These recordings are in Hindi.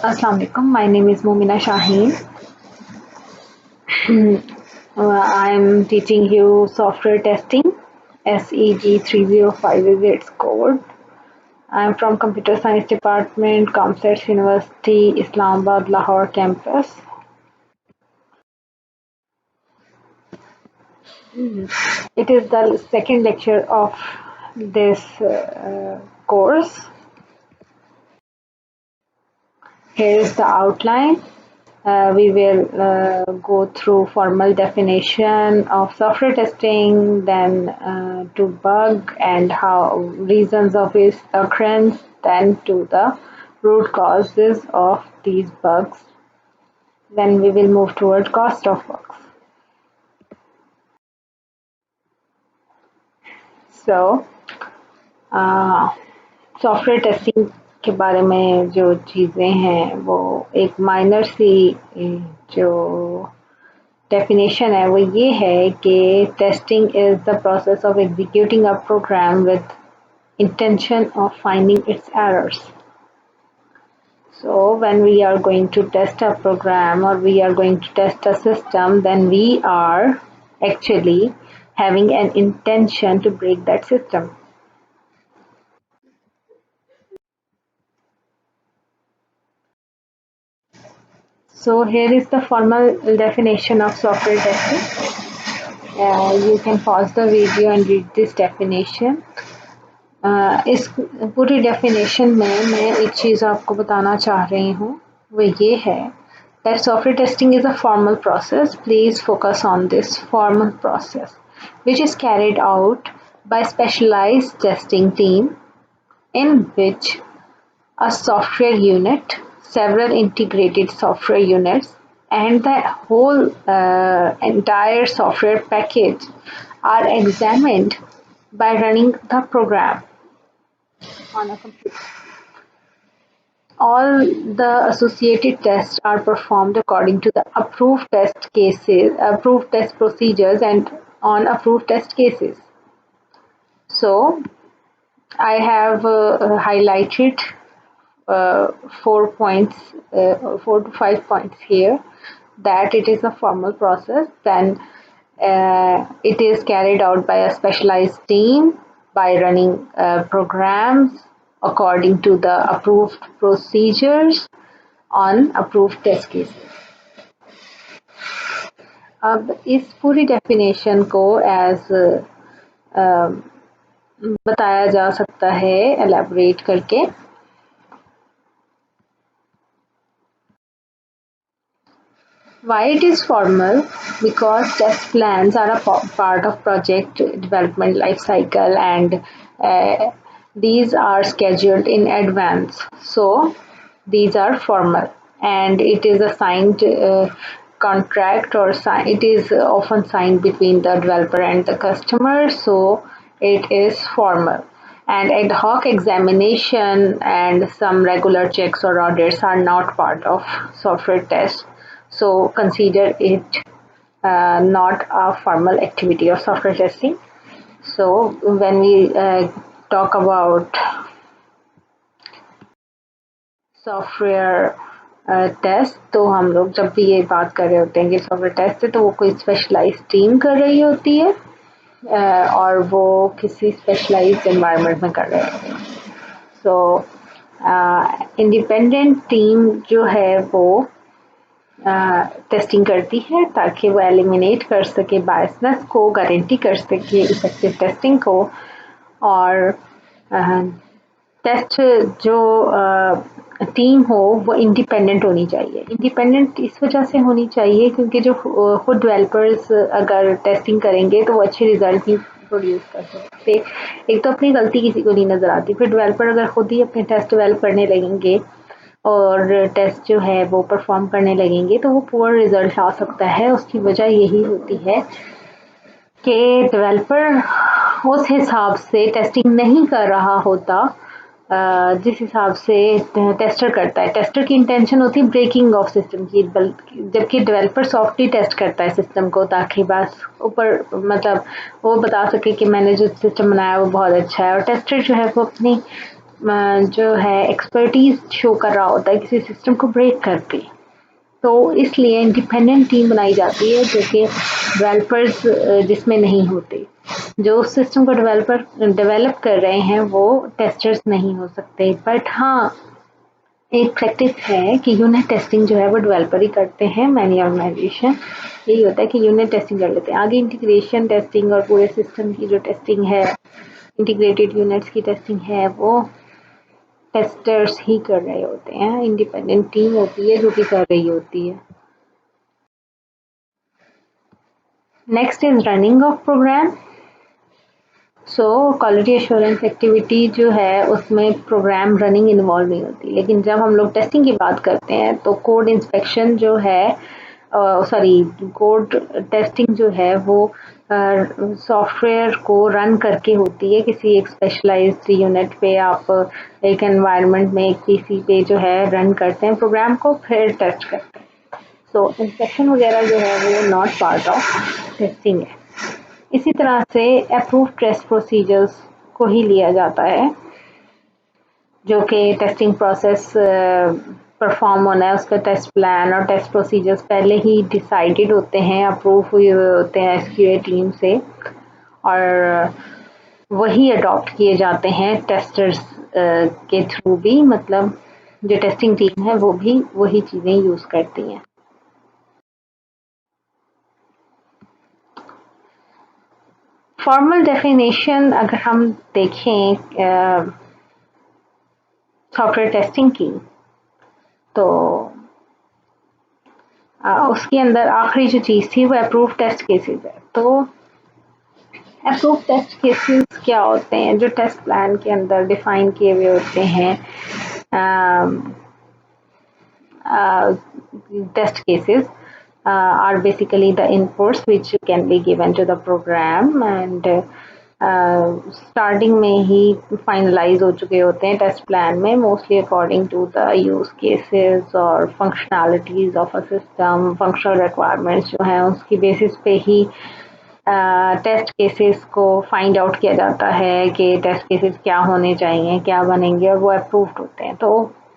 Assalamu alaikum. My name is Momina Shaheen. I'm teaching you software testing. SEG 305 is its code. I'm from Computer Science Department, Comsets University, Islamabad, Lahore campus. It is the second lecture of this course. Here is the outline. We will go through formal definition of software testing, then to bug and how reasons of its occurrence, then to the root causes of these bugs. Then we will move toward cost of bugs. So, software testing के बारे में जो चीज़ें हैं वो एक माइनर सी जो डेफिनेशन है वो ये है कि testing is the process of executing a program with intention of finding its errors. So when we are going to test a program or we are going to test a system, then we are actually having an intention to break that system. So here is the formal definition of software testing. You can pause the video and read this definition. इस पूरी डेफिनेशन में मैं एक चीज़ आपको बताना चाह रही हूँ वो ये है that software testing is a formal process. Please focus on this formal process, which is carried out by specialized testing team in which a software unit, several integrated software units, and the whole entire software package are examined by running the program on a computer. All the associated tests are performed according to the approved test procedures, and on approved test cases. So, I have highlighted 4 to 5 points here, that it is a formal process, then it is carried out by a specialized team by running programs according to the approved procedures on approved test cases. अब इस पूरी डेफिनेशन को एज बताया जा सकता है एलैबोरेट करके. Why it is formal? Because test plans are a part of project development life cycle, and these are scheduled in advance. So these are formal, and it is a signed contract, or it is often signed between the developer and the customer. So it is formal. And ad hoc examination and some regular checks or audits are not part of software test. So consider it not a formal activity of software testing. So when we talk about software test, तो हम लोग जब भी ये बात कर रहे होते हैं कि सॉफ्टवेयर टेस्ट है तो वो कोई स्पेशलाइज्ड टीम कर रही होती है और वो किसी स्पेशलाइज्ड एनवायरनमेंट में कर रहे होते हैं. सो इंडिपेंडेंट टीम जो है वो टेस्टिंग करती है ताकि वो एलिमिनेट कर सके बायसनेस को, गारंटी कर सके इफेक्टिव टेस्टिंग को. और टेस्ट जो टीम हो वो इंडिपेंडेंट होनी चाहिए. इंडिपेंडेंट इस वजह से होनी चाहिए क्योंकि जो खुद डेवलपर्स अगर टेस्टिंग करेंगे तो वो अच्छे रिजल्ट नहीं प्रोड्यूस कर सकते. एक तो अपनी गलती किसी को नहीं नज़र आती, फिर डेवलपर अगर खुद ही अपने टेस्ट डेवलप करने लगेंगे और टेस्ट जो है वो परफॉर्म करने लगेंगे तो वो पुअर रिजल्ट आ सकता है. उसकी वजह यही होती है कि डेवलपर उस हिसाब से टेस्टिंग नहीं कर रहा होता जिस हिसाब से टेस्टर करता है. टेस्टर की इंटेंशन होती है ब्रेकिंग ऑफ सिस्टम की, जबकि डेवलपर सॉफ्टली टेस्ट करता है सिस्टम को ताकि बस ऊपर मतलब वो बता सके कि मैंने जो सिस्टम बनाया वो बहुत अच्छा है. और टेस्टर जो है वो अपनी जो है एक्सपर्टीज शो कर रहा होता है किसी सिस्टम को ब्रेक करके, तो इसलिए इंडिपेंडेंट टीम बनाई जाती है जो कि डेवलपर्स जिसमें नहीं होते। जो उस सिस्टम को डेवलप कर रहे हैं वो टेस्टर्स नहीं हो सकते, बट हाँ एक प्रैक्टिस है कि यूनिट टेस्टिंग जो है वो डेवलपर ही करते हैं। मैनी ऑर्गेनाइजेशन यही होता है कि यूनिट टेस्टिंग कर लेते हैं। आगे इंटीग्रेशन टेस्टिंग और पूरे सिस्टम की जो टेस्टिंग है, इंटीग्रेटेड यूनिट्स की टेस्टिंग है, वो टेस्टर्स ही कर रहे होते हैं। इंडिपेंडेंट टीम होती है जो कि कर रही होती है। Next is running of program. So quality assurance activity जो है उसमें प्रोग्राम रनिंग इन्वॉल्व नहीं होती, लेकिन जब हम लोग टेस्टिंग की बात करते हैं तो कोड इंस्पेक्शन जो है सॉरी कोड टेस्टिंग जो है वो सॉफ्टवेयर को रन करके होती है किसी एक स्पेशलाइज्ड यूनिट पे। आप एक एनवायरनमेंट में एक पीसी पे जो है रन करते हैं प्रोग्राम को, फिर टेस्ट करते हैं। सो इंस्पेक्शन वगैरह जो है वो नॉट पार्ट ऑफ टेस्टिंग है। इसी तरह से अप्रूव टेस्ट प्रोसीजर्स को ही लिया जाता है, जो कि टेस्टिंग प्रोसेस परफॉर्म होना है उसका टेस्ट प्लान और टेस्ट प्रोसीजर्स पहले ही डिसाइडेड होते हैं, अप्रूव हुए होते हैं एसक्यूए टीम से, और वही अडॉप्ट किए जाते हैं टेस्टर्स के थ्रू भी। मतलब जो टेस्टिंग टीम है वो भी वही चीज़ें यूज़ करती हैं। फॉर्मल डेफिनेशन अगर हम देखें सॉफ्टवेयर टेस्टिंग की, तो उसके अंदर आखिरी जो चीज़ थी वो अप्रूव टेस्ट केसेस है। तो अप्रूव टेस्ट केसेस क्या होते हैं? जो टेस्ट प्लान के अंदर डिफाइन किए हुए होते हैं test cases are basically the inputs which can be given to the program, and starting में ही फाइनलाइज हो चुके होते हैं टेस्ट प्लान में, mostly according to the use cases और functionalities of a system. Functional requirements जो हैं उसकी बेसिस पे ही टेस्ट केसेस को फाइंड आउट किया जाता है कि टेस्ट केसेस क्या होने चाहिए, क्या बनेंगे, और वो अप्रूव्ड होते हैं। तो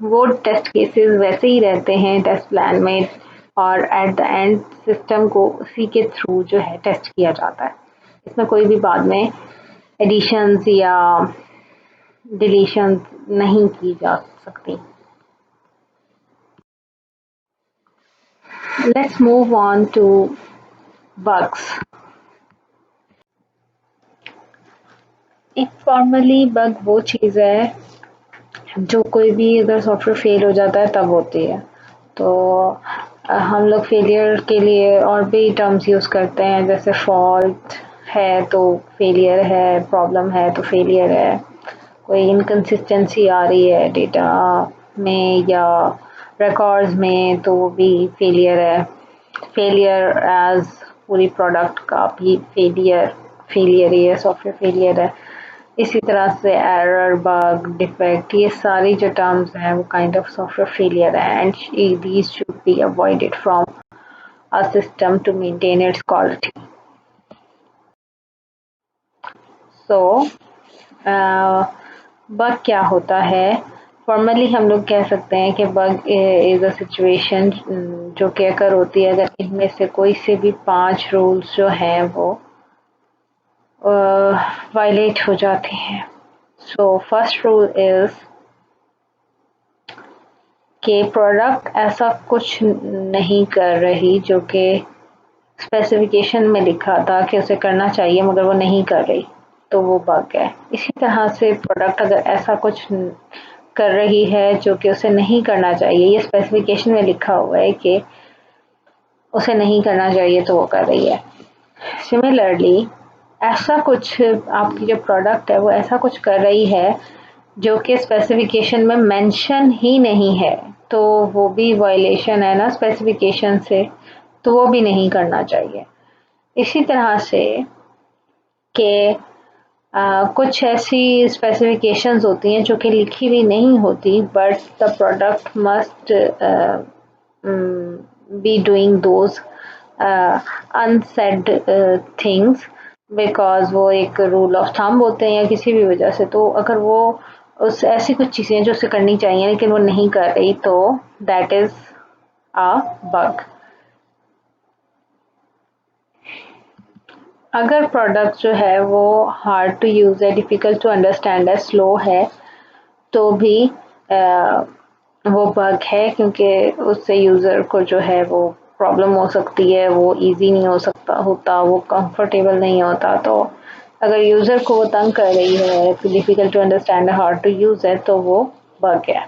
वो टेस्ट केसेस वैसे ही रहते हैं टेस्ट प्लान में, और एट द एंड सिस्टम को उसी के थ्रू जो है टेस्ट किया जाता है। इसमें कोई भी बाद में एडिशंस या डिलीशंस नहीं की जा सकती। Let's move on to bugs. Informally bug वो चीज़ है जो कोई भी अगर सॉफ्टवेयर फेल हो जाता है तब होती है। तो हम लोग फेलियर के लिए और भी टर्म्स यूज़ करते हैं, जैसे फॉल्ट है तो फेलियर है, प्रॉब्लम है तो फेलियर है, कोई इनकन्सिस्टेंसी आ रही है डेटा में या रिकॉर्ड्स में तो वो भी फेलियर है। फेलियर एज पूरी प्रोडक्ट का भी फेलियर ही है, सॉफ्टवेयर फेलियर है। इसी तरह से एरर, बग, डिफेक्ट, ये सारी जो टर्म्स हैं वो काइंड ऑफ सॉफ्टवेयर फेलियर है, and these should be avoided from a system to maintain its quality. So bug क्या होता है? फॉर्मली हम लोग कह सकते हैं कि बग इज अ सिचुएशन जो कि अगर होती है अगर इनमें से कोई से भी 5 रूल्स जो हैं वो वायलेट हो जाते हैं। सो फर्स्ट रूल इज कि प्रोडक्ट ऐसा कुछ नहीं कर रही जो कि स्पेसिफिकेशन में लिखा था कि उसे करना चाहिए मगर वो नहीं कर रही, तो वो बग है। इसी तरह से प्रोडक्ट अगर ऐसा कुछ कर रही है जो कि उसे नहीं करना चाहिए, ये स्पेसिफिकेशन में लिखा हुआ है कि उसे नहीं करना चाहिए तो वो कर रही है। सिमिलरली ऐसा कुछ आपकी जो प्रोडक्ट है वो ऐसा कुछ कर रही है जो कि स्पेसिफिकेशन में मेंशन ही नहीं है, तो वो भी वायलेशन है ना स्पेसिफिकेशन से, तो वो भी नहीं करना चाहिए। इसी तरह से कि कुछ ऐसी स्पेसिफिकेशंस होती हैं जो कि लिखी हुई नहीं होती, but the product must be doing those unsaid things because वो एक रूल ऑफ थंब होते हैं या किसी भी वजह से। तो अगर वो उस ऐसी कुछ चीज़ें जो उसे करनी चाहिए लेकिन वो नहीं कर रही, तो दैट इज़ अ बग। अगर प्रोडक्ट जो है वो हार्ड टू यूज़ है, डिफ़िकल्ट टू अंडरस्टैंड है, स्लो है, तो भी वो बग है, क्योंकि उससे यूज़र को जो है वो प्रॉब्लम हो सकती है, वो ईज़ी नहीं हो सकता होता, वो कंफर्टेबल नहीं होता। तो अगर यूज़र को वो तंग कर रही है, डिफ़िकल्ट टू अंडरस्टैंड है, हार्ड टू यूज़ है, तो वो बग है।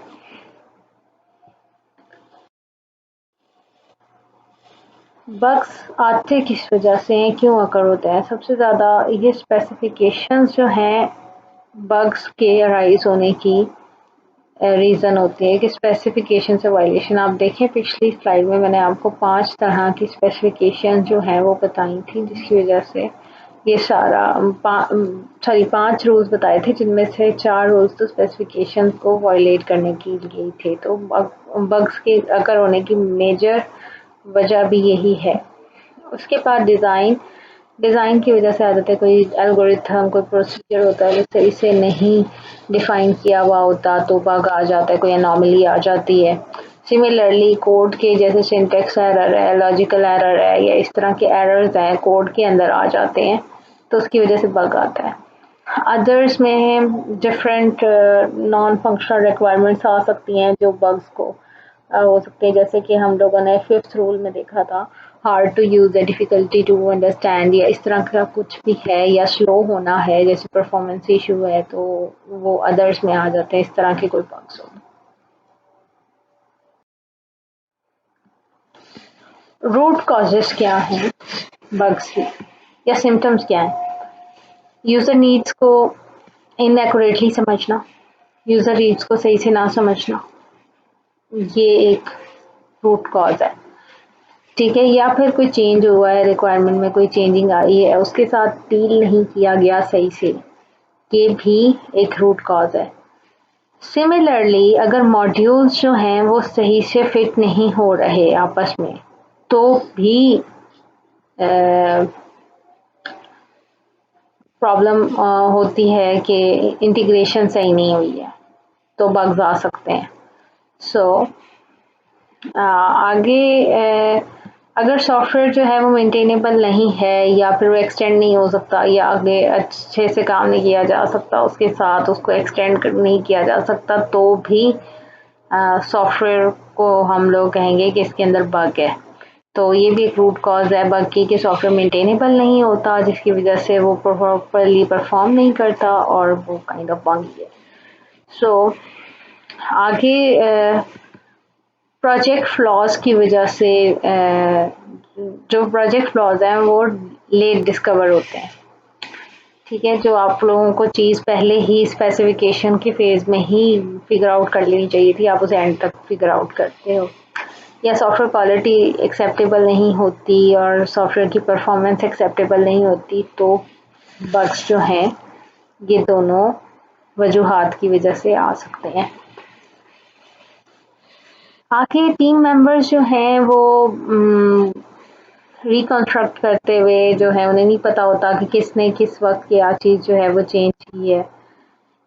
बग्स आते किस वजह से हैं, क्यों अकर होते हैं? सबसे ज़्यादा ये स्पेसिफिकेशंस जो हैं बग्स के अराइज होने की रीज़न होती है कि स्पेसिफिकेशन से वायलेशन। आप देखें पिछली स्लाइड में मैंने आपको 5 तरह की स्पेसिफिकेशन जो हैं वो बताई थी, जिसकी वजह से ये सारा 5 रूल्स बताए थे, जिनमें से 4 रूल्स तो स्पेसिफिकेशन को वायलेट करने के लिए थे। तो बग्स के अकर होने की मेजर वजह भी यही है। उसके बाद डिज़ाइन की वजह से आ जाता है, कोई एल्गोरिथम, कोई प्रोसीजर होता है, वो सही से नहीं डिफ़ाइन किया हुआ होता, तो बग आ जाता है, कोई एनोमली आ जाती है। सिमिलरली कोड के जैसे सिंटैक्स एरर है, लॉजिकल एरर है, या इस तरह के एरर्स हैं कोड के अंदर आ जाते हैं, तो उसकी वजह से बग आता है। अदर्स में डिफरेंट नॉन फंक्शनल रिक्वायरमेंट्स आ सकती हैं जो बग्स को हो सकते हैं, जैसे कि हम लोगों ने 5th रूल में देखा था, हार्ड टू यूज़ है, डिफ़िकल्टी टू अंडरस्टैंड, या इस तरह का कुछ भी है, या स्लो होना है, जैसे परफॉर्मेंस इशू है, तो वो अदर्स में आ जाते हैं, इस तरह के कोई बग्स हो। रूट कॉजेस क्या हैं बग्स की, या सिम्टम्स क्या हैं? यूज़र नीड्स को इनएक्यूरेटली समझना, यूज़र नीड्स को सही से ना समझना, ये एक रूट कॉज है। ठीक है, या फिर कोई चेंज हुआ है, रिक्वायरमेंट में कोई चेंजिंग आई है, उसके साथ डील नहीं किया गया सही से, ये भी एक रूट कॉज है। सिमिलरली अगर मॉड्यूल्स जो हैं वो सही से फिट नहीं हो रहे आपस में, तो भी प्रॉब्लम होती है कि इंटीग्रेशन सही नहीं हुई है, तो बग्स आ सकते हैं। सो आगे अगर सॉफ्टवेयर जो है वो मेंटेनेबल नहीं है, या फिर वो एक्सटेंड नहीं हो सकता, या आगे अच्छे से काम नहीं किया जा सकता उसके साथ, उसको एक्सटेंड नहीं किया जा सकता, तो भी सॉफ्टवेयर को हम लोग कहेंगे कि इसके अंदर बग है। तो ये भी एक रूट कॉज है बग की, कि सॉफ्टवेयर मेंटेनेबल नहीं होता, जिसकी वजह से वो प्रॉपरली परफॉर्म नहीं करता, और वो काइंड ऑफ बगी है। सो आगे प्रोजेक्ट फ्लॉज की वजह से जो प्रोजेक्ट फ्लॉज हैं वो लेट डिस्कवर होते हैं। ठीक है, जो आप लोगों को चीज़ पहले ही स्पेसिफिकेशन के फेज़ में ही फिगर आउट कर लेनी चाहिए थी, आप उसे एंड तक फिगर आउट करते हो, या सॉफ्टवेयर क्वालिटी एक्सेप्टेबल नहीं होती और सॉफ्टवेयर की परफॉर्मेंस एक्सेप्टेबल नहीं होती, तो बग्स जो हैं ये दोनों वजूहात की वजह से आ सकते हैं। आगे टीम मेंबर्स जो हैं वो रिकंस्ट्रक्ट करते हुए जो है उन्हें नहीं पता होता कि किसने किस वक्त क्या चीज़ जो है वो चेंज की है।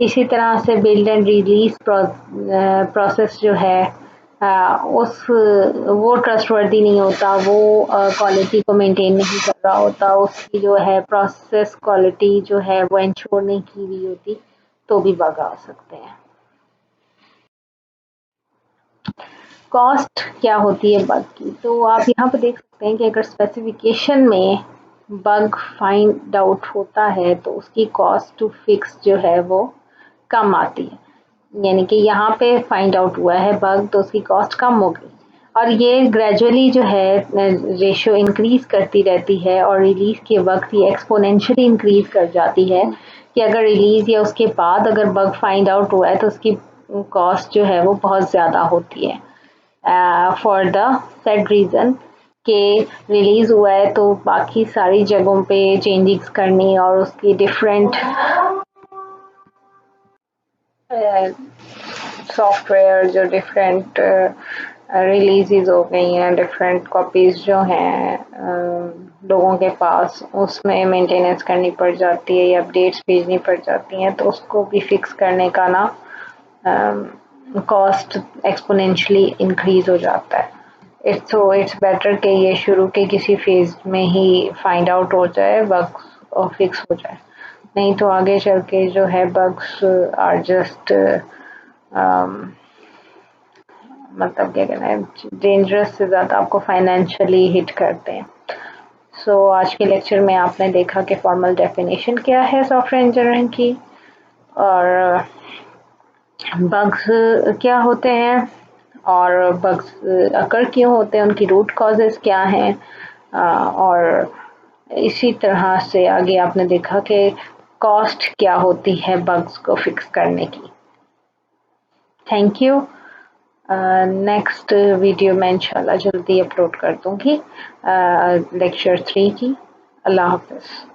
इसी तरह से बिल्ड एंड रिलीज प्रोसेस जो है उस वो ट्रस्टवर्दी नहीं होता, वो क्वालिटी को मेंटेन नहीं कर रहा होता, उसकी जो है प्रोसेस क्वालिटी जो है वो इंश्योर नहीं की हुई होती, तो भी बग आ सकते हैं। कॉस्ट क्या होती है बग की, तो आप यहाँ पर देख सकते हैं कि अगर स्पेसिफिकेशन में बग फाइंड आउट होता है तो उसकी कॉस्ट टू फिक्स जो है वो कम आती है, यानी कि यहाँ पे फाइंड आउट हुआ है बग, तो उसकी कॉस्ट कम हो गई, और ये ग्रेजुअली जो है रेशियो इंक्रीज करती रहती है, और रिलीज के वक्त ये एक्सपोनेंशियली इंक्रीज कर जाती है, कि अगर रिलीज या उसके बाद अगर बग फाइंड आउट हुआ है तो उसकी कॉस्ट जो है वो बहुत ज़्यादा होती है, फॉर द सेड रीज़न के रिलीज़ हुआ है तो बाकी सारी जगहों पे चेंजिंग्स करनी, और उसकी डिफरेंट सॉफ्टवेयर जो डिफरेंट रिलीज़ हो गई हैं, डिफरेंट कॉपीज़ जो हैं लोगों के पास, उसमें मेंटेनेंस करनी पड़ जाती है या अपडेट्स भेजनी पड़ जाती हैं, तो उसको भी फिक्स करने का ना कॉस्ट एक्सपोनेंशियली इंक्रीज हो जाता है। इट्स बेटर कि ये शुरू के किसी फेज में ही फाइंड आउट हो जाए बग्स और फिक्स हो जाए, नहीं तो आगे चल के जो है बग्स आर जस्ट मतलब क्या कहना है, डेंजरस से ज़्यादा आपको फाइनेंशियली हिट करते हैं। सो आज के लेक्चर में आपने देखा कि फॉर्मल डेफिनेशन क्या है सॉफ्टवेयर इंजीनियरिंग की, और बग्स क्या होते हैं, और बग्स अकर क्यों होते हैं, उनकी रूट कॉजेज़ क्या हैं, और इसी तरह से आगे आपने देखा कि कॉस्ट क्या होती है बग्स को फिक्स करने की। Thank you. नेक्स्ट वीडियो मैं इंशाल्लाह जल्दी अपलोड कर दूंगी लेक्चर 3 की। अल्लाह हाफ़िज़।